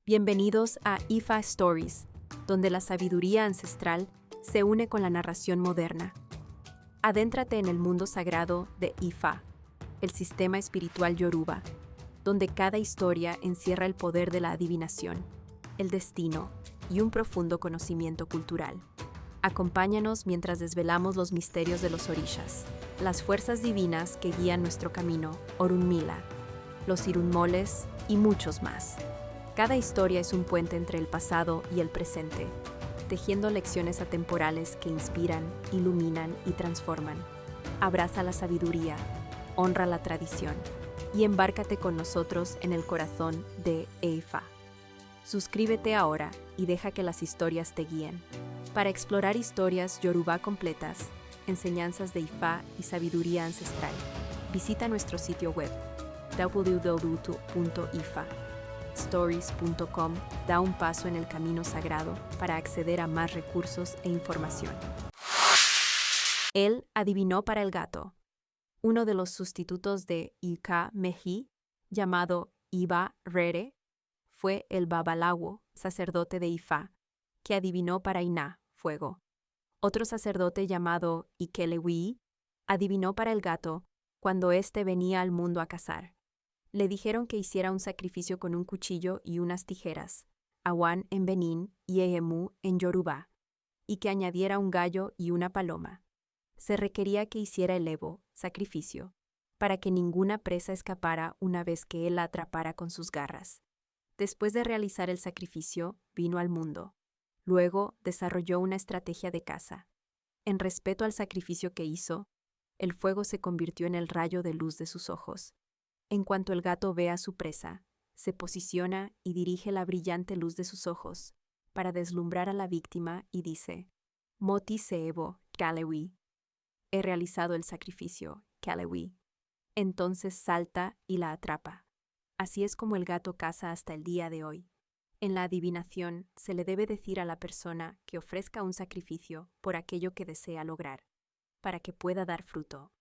Bienvenidos a Ifa Stories, donde la sabiduría ancestral se une con la narración moderna. Adéntrate en el mundo sagrado de Ifa, el sistema espiritual yoruba, donde cada historia encierra el poder de la adivinación, el destino y un profundo conocimiento cultural. Acompáñanos mientras desvelamos los misterios de los orishas, las fuerzas divinas que guían nuestro camino, Orunmila, los irunmoles y muchos más. Cada historia es un puente entre el pasado y el presente, tejiendo lecciones atemporales que inspiran, iluminan y transforman. Abraza la sabiduría, honra la tradición y embárcate con nosotros en el corazón de Ifa. Suscríbete ahora y deja que las historias te guíen. Para explorar historias yoruba completas, enseñanzas de Ifa y sabiduría ancestral, visita nuestro sitio web www.ifastories.com. Da un paso en el camino sagrado para acceder a más recursos e información. Él adivinó para el gato. Uno de los sustitutos de Ika Meji, llamado Iba Rere, fue el Babalawo, sacerdote de Ifa, que adivinó para Iná, fuego. Otro sacerdote llamado Ikelewi adivinó para el gato cuando éste venía al mundo a cazar. Le dijeron que hiciera un sacrificio con un cuchillo y unas tijeras, Awan en Benín y Ehemu en Yoruba, y que añadiera un gallo y una paloma. Se requería que hiciera el Evo, sacrificio, para que ninguna presa escapara una vez que él la atrapara con sus garras. Después de realizar el sacrificio, vino al mundo. Luego desarrolló una estrategia de caza. En respeto al sacrificio que hizo, el fuego se convirtió en el rayo de luz de sus ojos. En cuanto el gato ve a su presa, se posiciona y dirige la brillante luz de sus ojos para deslumbrar a la víctima y dice: Moti Seebo, Kalewi. He realizado el sacrificio, Kalewi. Entonces salta y la atrapa. Así es como el gato caza hasta el día de hoy. En la adivinación se le debe decir a la persona que ofrezca un sacrificio por aquello que desea lograr, para que pueda dar fruto.